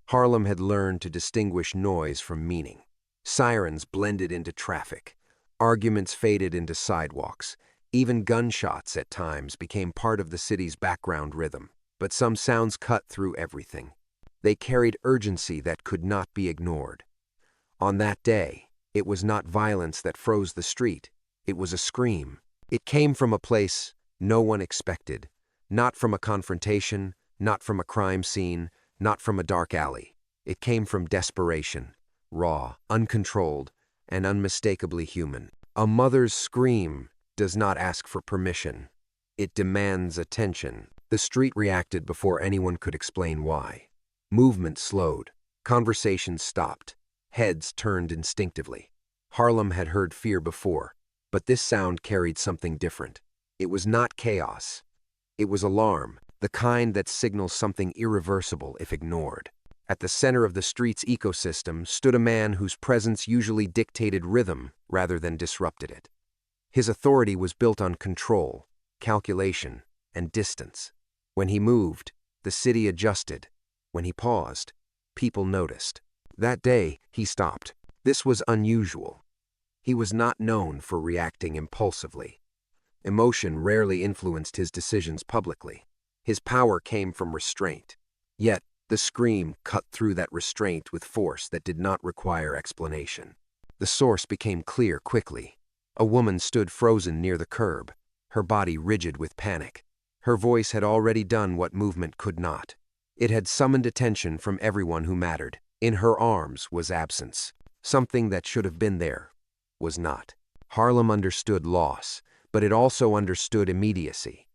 Harlem had learned to distinguish noise from meaning. Sirens blended into traffic. Arguments faded into sidewalks. Even gunshots at times became part of the city's background rhythm. But some sounds cut through everything. They carried urgency that could not be ignored. On that day, it was not violence that froze the street. It was a scream. It came from a place no one expected. Not from a confrontation, not from a crime scene, not from a dark alley. It came from desperation, raw, uncontrolled, and unmistakably human. A mother's scream does not ask for permission. It demands attention. The street reacted before anyone could explain why. Movement slowed. Conversations stopped. Heads turned instinctively. Harlem had heard fear before, but this sound carried something different. It was not chaos. It was alarm, the kind that signals something irreversible if ignored. At the center of the street's ecosystem stood a man whose presence usually dictated rhythm rather than disrupted it. His authority was built on control, calculation, and distance. When he moved, the city adjusted. When he paused, people noticed. That day, he stopped. This was unusual. He was not known for reacting impulsively. Emotion rarely influenced his decisions publicly. His power came from restraint. Yet, the scream cut through that restraint with force that did not require explanation. The source became clear quickly. A woman stood frozen near the curb, her body rigid with panic. Her voice had already done what movement could not. It had summoned attention from everyone who mattered. In her arms was absence. Something that should have been there was not. Harlem understood loss, but it also understood immediacy.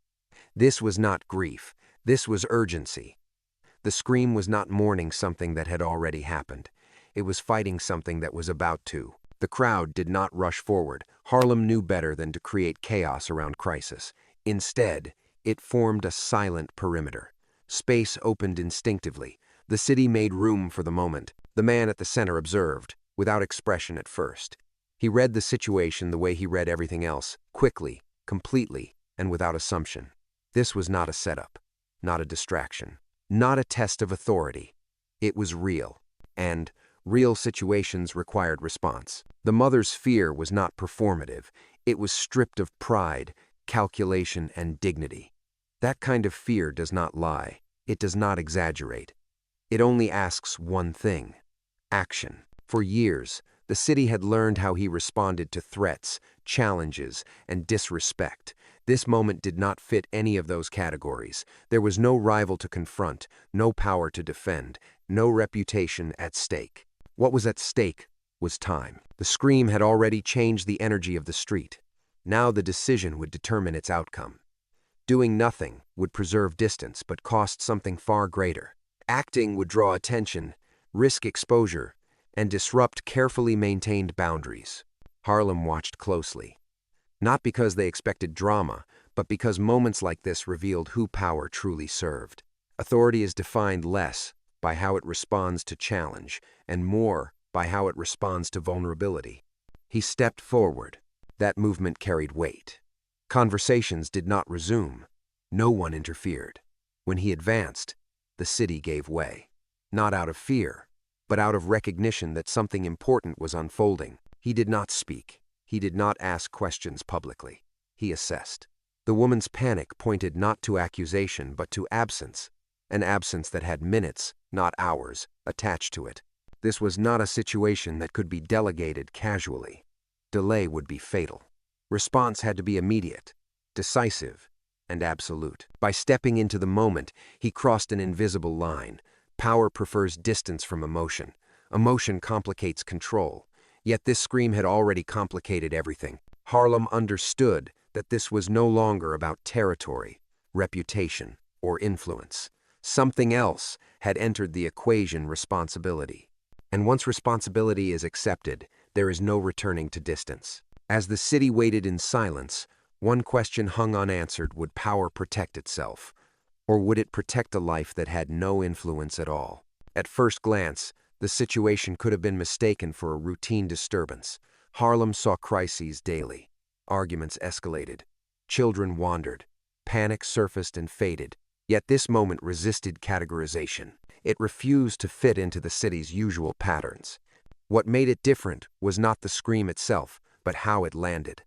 This was not grief. This was urgency. The scream was not mourning something that had already happened. It was fighting something that was about to. The crowd did not rush forward. Harlem knew better than to create chaos around crisis. Instead, it formed a silent perimeter. Space opened instinctively. The city made room for the moment. The man at the center observed, without expression at first. He read the situation the way he read everything else, quickly, completely, and without assumption. This was not a setup, not a distraction, not a test of authority. It was real, and real situations required response. The mother's fear was not performative. It was stripped of pride, calculation, and dignity. That kind of fear does not lie. It does not exaggerate. It only asks one thing: action. For years, the city had learned how he responded to threats, challenges, and disrespect. This moment did not fit any of those categories. There was no rival to confront, no power to defend, no reputation at stake. What was at stake was time. The scream had already changed the energy of the street. Now the decision would determine its outcome. Doing nothing would preserve distance but cost something far greater. Acting would draw attention, risk exposure, and disrupt carefully maintained boundaries. Harlem watched closely. Not because they expected drama, but because moments like this revealed who power truly served. Authority is defined less by how it responds to challenge, and more by how it responds to vulnerability. He stepped forward. That movement carried weight. Conversations did not resume. No one interfered. When he advanced, the city gave way. Not out of fear, but out of recognition that something important was unfolding. He did not speak. He did not ask questions publicly. He assessed. The woman's panic pointed not to accusation, but to absence, an absence that had minutes, not hours, attached to it. This was not a situation that could be delegated casually. Delay would be fatal. Response had to be immediate, decisive, and absolute. By stepping into the moment, he crossed an invisible line. Power prefers distance from emotion. Emotion complicates control. Yet this scream had already complicated everything. Harlem understood that this was no longer about territory, reputation, or influence. Something else had entered the equation: responsibility. And once responsibility is accepted, there is no returning to distance. As the city waited in silence, one question hung unanswered: would power protect itself? Or would it protect a life that had no influence at all? At first glance, the situation could have been mistaken for a routine disturbance. Harlem saw crises daily. Arguments escalated. Children wandered. Panic surfaced and faded. Yet this moment resisted categorization. It refused to fit into the city's usual patterns. What made it different was not the scream itself, but how it landed.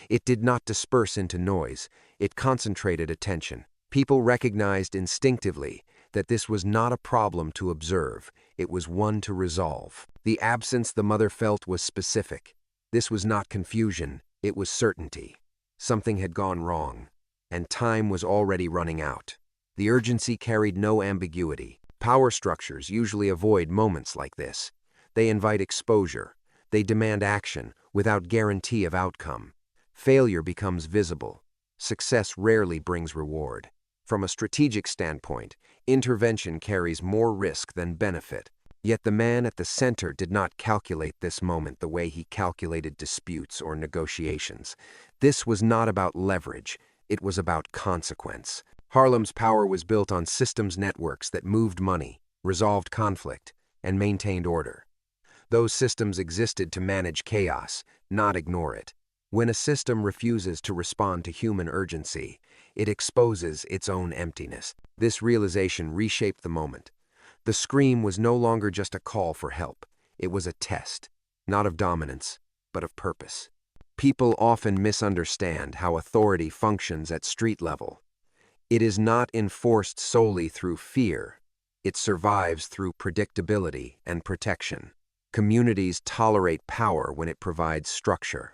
It did not disperse into noise, it concentrated attention. People recognized instinctively that this was not a problem to observe, it was one to resolve. The absence the mother felt was specific. This was not confusion, it was certainty. Something had gone wrong, and time was already running out. The urgency carried no ambiguity. Power structures usually avoid moments like this. They invite exposure. They demand action without guarantee of outcome. Failure becomes visible. Success rarely brings reward. From a strategic standpoint, intervention carries more risk than benefit. Yet the man at the center did not calculate this moment the way he calculated disputes or negotiations. This was not about leverage, it was about consequence. Harlem's power was built on systems networks that moved money, resolved conflict, and maintained order. Those systems existed to manage chaos, not ignore it. When a system refuses to respond to human urgency, it exposes its own emptiness. This realization reshaped the moment. The scream was no longer just a call for help. It was a test, not of dominance, but of purpose. People often misunderstand how authority functions at street level. It is not enforced solely through fear. It survives through predictability and protection. Communities tolerate power when it provides structure.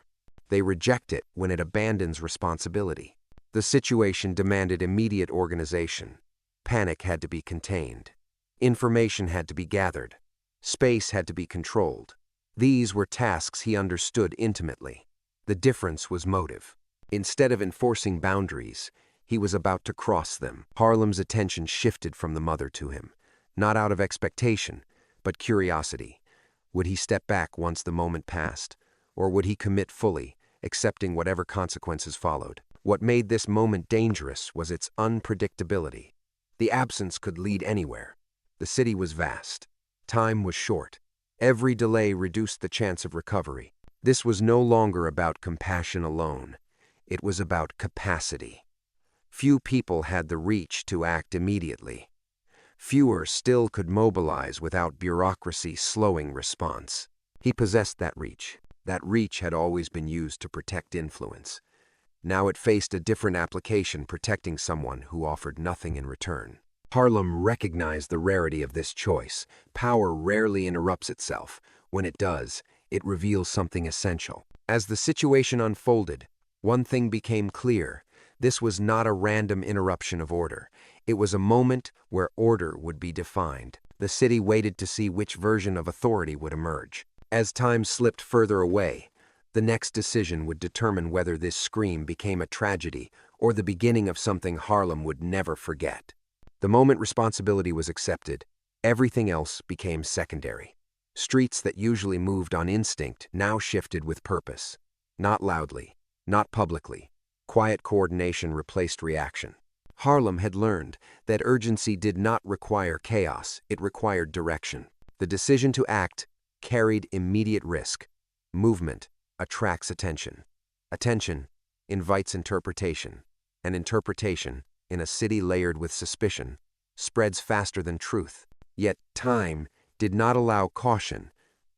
They reject it when it abandons responsibility. The situation demanded immediate organization. Panic had to be contained. Information had to be gathered. Space had to be controlled. These were tasks he understood intimately. The difference was motive. Instead of enforcing boundaries, he was about to cross them. Harlem's attention shifted from the mother to him, not out of expectation, but curiosity. Would he step back once the moment passed, or would he commit fully, accepting whatever consequences followed? What made this moment dangerous was its unpredictability. The absence could lead anywhere. The city was vast. Time was short. Every delay reduced the chance of recovery. This was no longer about compassion alone. It was about capacity. Few people had the reach to act immediately. Fewer still could mobilize without bureaucracy slowing response. He possessed that reach. That reach had always been used to protect influence. Now it faced a different application, protecting someone who offered nothing in return. Harlem recognized the rarity of this choice. Power rarely interrupts itself. When it does, it reveals something essential. As the situation unfolded, one thing became clear. This was not a random interruption of order. It was a moment where order would be defined. The city waited to see which version of authority would emerge. As time slipped further away, the next decision would determine whether this scream became a tragedy or the beginning of something Harlem would never forget. The moment responsibility was accepted, everything else became secondary. Streets that usually moved on instinct now shifted with purpose. Not loudly, not publicly. Quiet coordination replaced reaction. Harlem had learned that urgency did not require chaos, it required direction. The decision to act carried immediate risk. Movement attracts attention. Attention invites interpretation. And interpretation, in a city layered with suspicion, spreads faster than truth. Yet time did not allow caution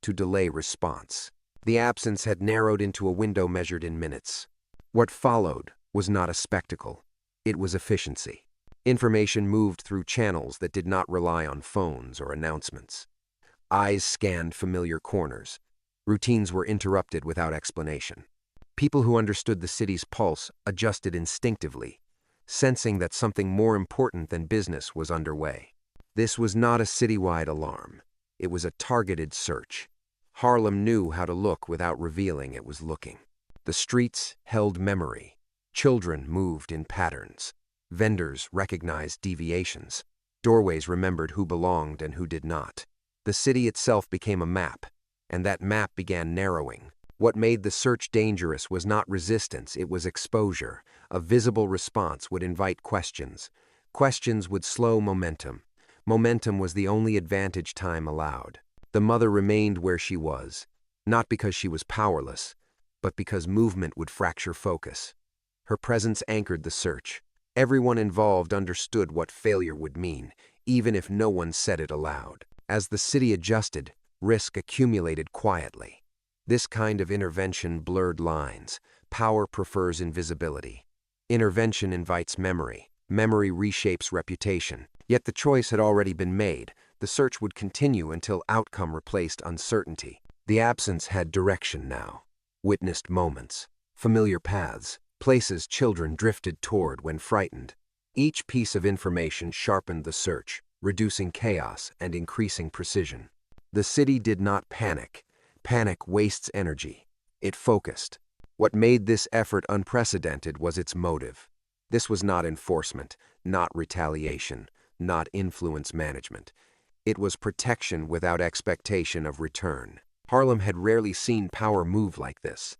to delay response. The absence had narrowed into a window measured in minutes. What followed was not a spectacle. It was efficiency. Information moved through channels that did not rely on phones or announcements. Eyes scanned familiar corners. Routines were interrupted without explanation. People who understood the city's pulse adjusted instinctively, sensing that something more important than business was underway. This was not a citywide alarm. It was a targeted search. Harlem knew how to look without revealing it was looking. The streets held memory. Children moved in patterns. Vendors recognized deviations. Doorways remembered who belonged and who did not. The city itself became a map, and that map began narrowing. What made the search dangerous was not resistance, it was exposure. A visible response would invite questions. Questions would slow momentum. Momentum was the only advantage time allowed. The mother remained where she was, not because she was powerless, but because movement would fracture focus. Her presence anchored the search. Everyone involved understood what failure would mean. even if no one said it aloud. As the city adjusted, risk accumulated quietly. This kind of intervention blurred lines. Power prefers invisibility. Intervention invites memory. Memory reshapes reputation. Yet the choice had already been made. The search would continue until outcome replaced uncertainty. The absence had direction now. Witnessed moments, familiar paths, places children drifted toward when frightened. Each piece of information sharpened the search, reducing chaos and increasing precision. The city did not panic. Panic wastes energy. It focused. What made this effort unprecedented was its motive. This was not enforcement, not retaliation, not influence management. It was protection without expectation of return. Harlem had rarely seen power move like this.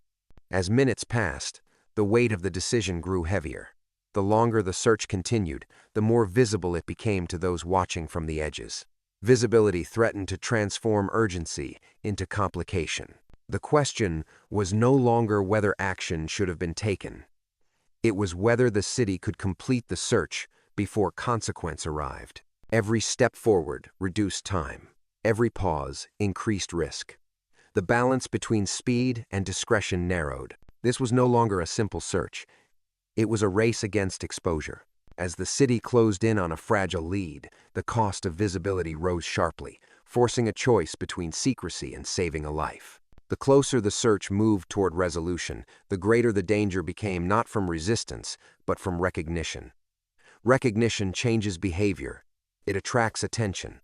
As minutes passed, the weight of the decision grew heavier. The longer the search continued, the more visible it became to those watching from the edges. Visibility threatened to transform urgency into complication. The question was no longer whether action should have been taken. It was whether the city could complete the search before consequence arrived. Every step forward reduced time. Every pause increased risk. The balance between speed and discretion narrowed. This was no longer a simple search. It was a race against exposure. As the city closed in on a fragile lead, the cost of visibility rose sharply, forcing a choice between secrecy and saving a life. The closer the search moved toward resolution, the greater the danger became not from resistance, but from recognition. Recognition changes behavior. It attracts attention.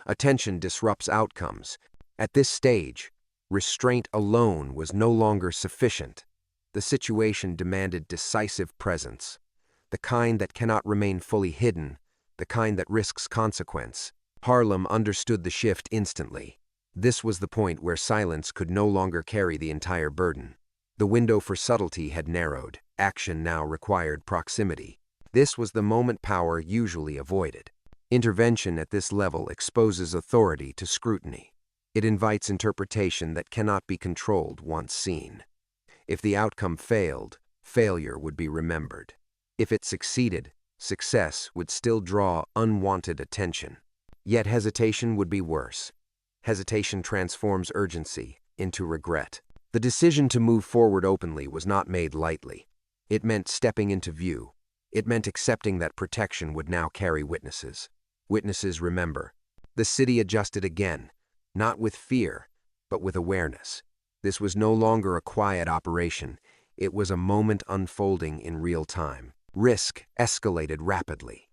Attention disrupts outcomes. At this stage, restraint alone was no longer sufficient. The situation demanded decisive presence, the kind that cannot remain fully hidden, the kind that risks consequence. Harlem understood the shift instantly. This was the point where silence could no longer carry the entire burden. The window for subtlety had narrowed. Action now required proximity. This was the moment power usually avoided. Intervention at this level exposes authority to scrutiny. It invites interpretation that cannot be controlled once seen. If the outcome failed, failure would be remembered. If it succeeded, success would still draw unwanted attention. Yet hesitation would be worse. Hesitation transforms urgency into regret. The decision to move forward openly was not made lightly. It meant stepping into view. It meant accepting that protection would now carry witnesses. Witnesses remember. The city adjusted again, not with fear, but with awareness. This was no longer a quiet operation. It was a moment unfolding in real time. Risk escalated rapidly.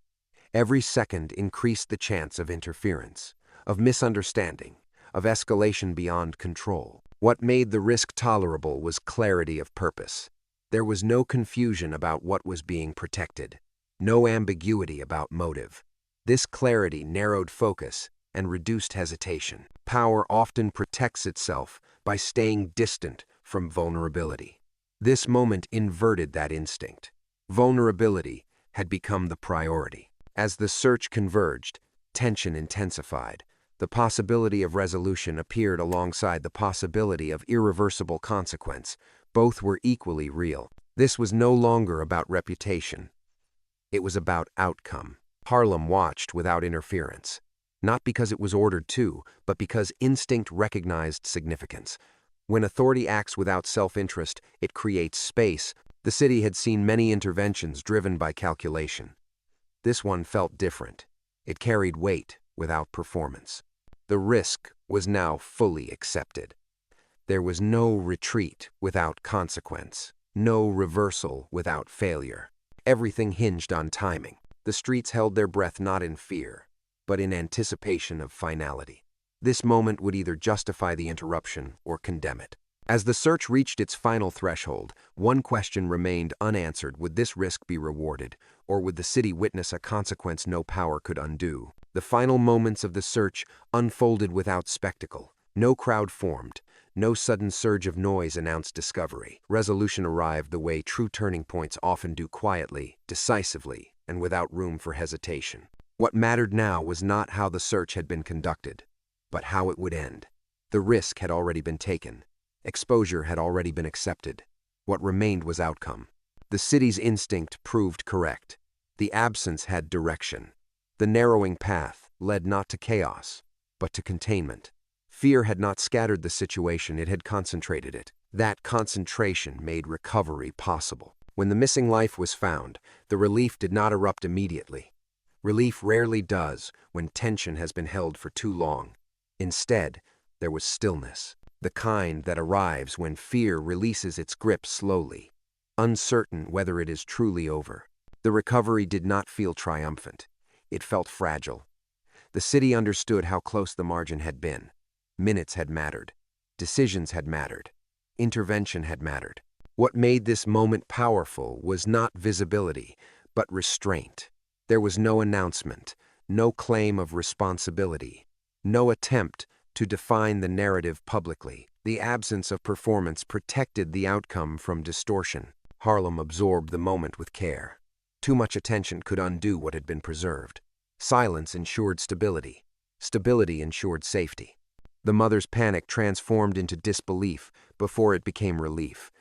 Every second increased the chance of interference, of misunderstanding, of escalation beyond control. What made the risk tolerable was clarity of purpose. There was no confusion about what was being protected, no ambiguity about motive. This clarity narrowed focus and reduced hesitation. Power often protects itself by staying distant from vulnerability. This moment inverted that instinct. Vulnerability had become the priority. As the search converged, tension intensified. The possibility of resolution appeared alongside the possibility of irreversible consequence. Both were equally real. This was no longer about reputation. It was about outcome. Harlem watched without interference. Not because it was ordered to, but because instinct recognized significance. When authority acts without self-interest, it creates space. The city had seen many interventions driven by calculation. This one felt different. It carried weight without performance. The risk was now fully accepted. There was no retreat without consequence, no reversal without failure. Everything hinged on timing. The streets held their breath not in fear, but in anticipation of finality. This moment would either justify the interruption or condemn it. As the search reached its final threshold, one question remained unanswered: would this risk be rewarded, or would the city witness a consequence no power could undo? The final moments of the search unfolded without spectacle. No crowd formed. No sudden surge of noise announced discovery. Resolution arrived the way true turning points often do: quietly, decisively, and without room for hesitation. What mattered now was not how the search had been conducted, but how it would end. The risk had already been taken. Exposure had already been accepted. What remained was outcome. The city's instinct proved correct. The absence had direction. The narrowing path led not to chaos, but to containment. Fear had not scattered the situation, it had concentrated it. That concentration made recovery possible. When the missing life was found, the relief did not erupt immediately. Relief rarely does when tension has been held for too long. Instead, there was stillness, the kind that arrives when fear releases its grip slowly, uncertain whether it is truly over. The recovery did not feel triumphant. It felt fragile. The city understood how close the margin had been. Minutes had mattered. Decisions had mattered. Intervention had mattered. What made this moment powerful was not visibility, but restraint. There was no announcement, no claim of responsibility, no attempt to define the narrative publicly. The absence of performance protected the outcome from distortion. Harlem absorbed the moment with care. Too much attention could undo what had been preserved. Silence ensured stability. Stability ensured safety. The mother's panic transformed into disbelief before it became relief.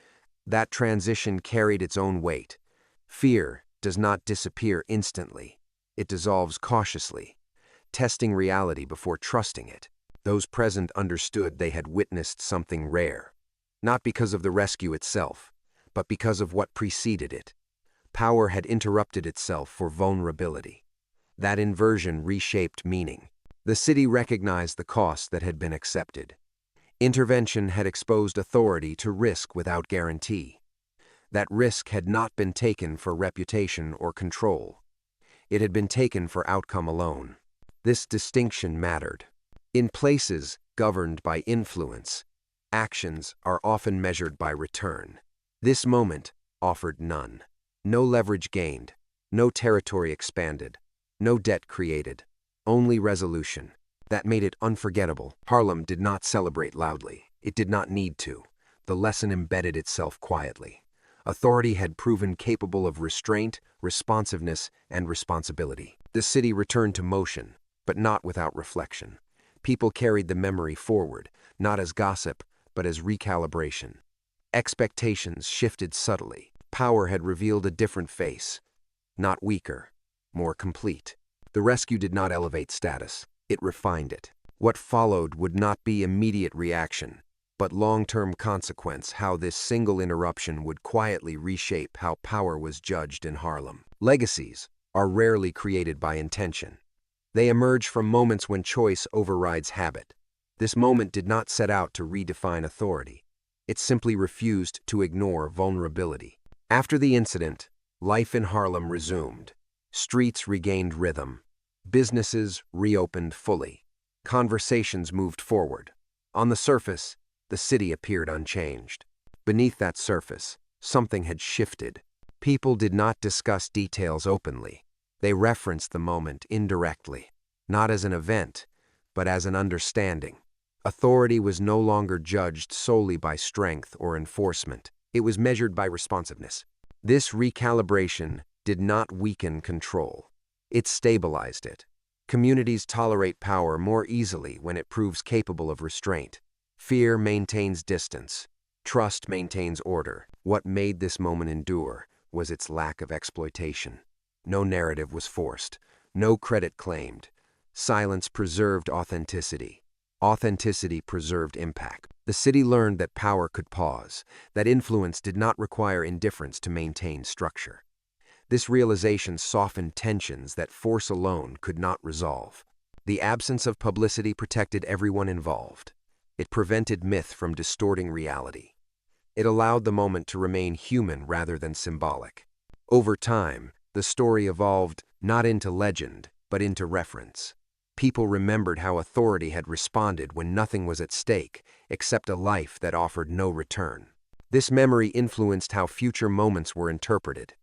That transition carried its own weight. Fear does not disappear instantly. It dissolves cautiously, testing reality before trusting it. Those present understood they had witnessed something rare, not because of the rescue itself, but because of what preceded it. Power had interrupted itself for vulnerability. That inversion reshaped meaning. The city recognized the cost that had been accepted. Intervention had exposed authority to risk without guarantee. That risk had not been taken for reputation or control. It had been taken for outcome alone. This distinction mattered. In places governed by influence, actions are often measured by return. This moment offered none. No leverage gained, no territory expanded, no debt created, only resolution. That made it unforgettable. Harlem did not celebrate loudly. It did not need to. The lesson embedded itself quietly. Authority had proven capable of restraint, responsiveness, and responsibility. The city returned to motion, but not without reflection. People carried the memory forward, not as gossip, but as recalibration. Expectations shifted subtly. Power had revealed a different face, not weaker, more complete. The rescue did not elevate status. It refined it. What followed would not be immediate reaction, but long-term consequence, how this single interruption would quietly reshape how power was judged in Harlem. Legacies are rarely created by intention. They emerge from moments when choice overrides habit. This moment did not set out to redefine authority. It simply refused to ignore vulnerability. After the incident, life in Harlem resumed. Streets regained rhythm. Businesses reopened fully. Conversations moved forward. On the surface, the city appeared unchanged. Beneath that surface, something had shifted. People did not discuss details openly. They referenced the moment indirectly, not as an event, but as an understanding. Authority was no longer judged solely by strength or enforcement. It was measured by responsiveness. This recalibration did not weaken control. It stabilized it. Communities tolerate power more easily when it proves capable of restraint. Fear maintains distance. Trust maintains order. What made this moment endure was its lack of exploitation. No narrative was forced. No credit claimed. Silence preserved authenticity. Authenticity preserved impact. The city learned that power could pause, that influence did not require indifference to maintain structure. This realization softened tensions that force alone could not resolve. The absence of publicity protected everyone involved. It prevented myth from distorting reality. It allowed the moment to remain human rather than symbolic. Over time, the story evolved not into legend, but into reference. People remembered how authority had responded when nothing was at stake except a life that offered no return. This memory influenced how future moments were interpreted.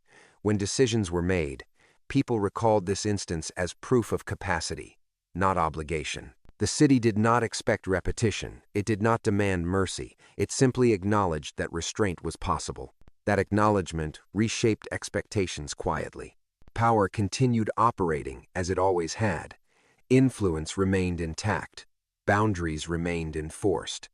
When decisions were made, people recalled this instance as proof of capacity, not obligation. The city did not expect repetition. It did not demand mercy. It simply acknowledged that restraint was possible. That acknowledgement reshaped expectations quietly. Power continued operating as it always had. Influence remained intact. Boundaries remained enforced.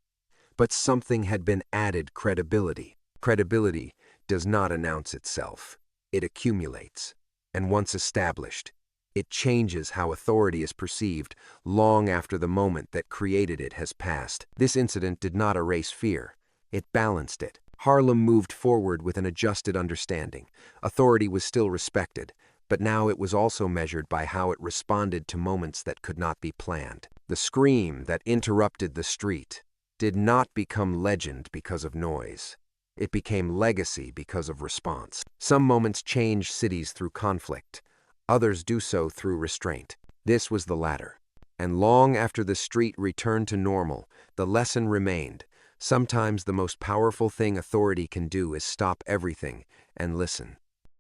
But something had been added: credibility. Credibility does not announce itself. It accumulates. And once established, It changes how authority is perceived long after the moment that created it has passed. This incident did not erase fear. It balanced it. Harlem moved forward with an adjusted understanding. Authority was still respected, but now it was also measured by how it responded to moments that could not be planned. The scream that interrupted the street did not become legend because of noise. It became legacy because of response. Some moments change cities through conflict. Others do so through restraint. This was the latter. And long after the street returned to normal, the lesson remained. Sometimes the most powerful thing authority can do is stop everything and listen.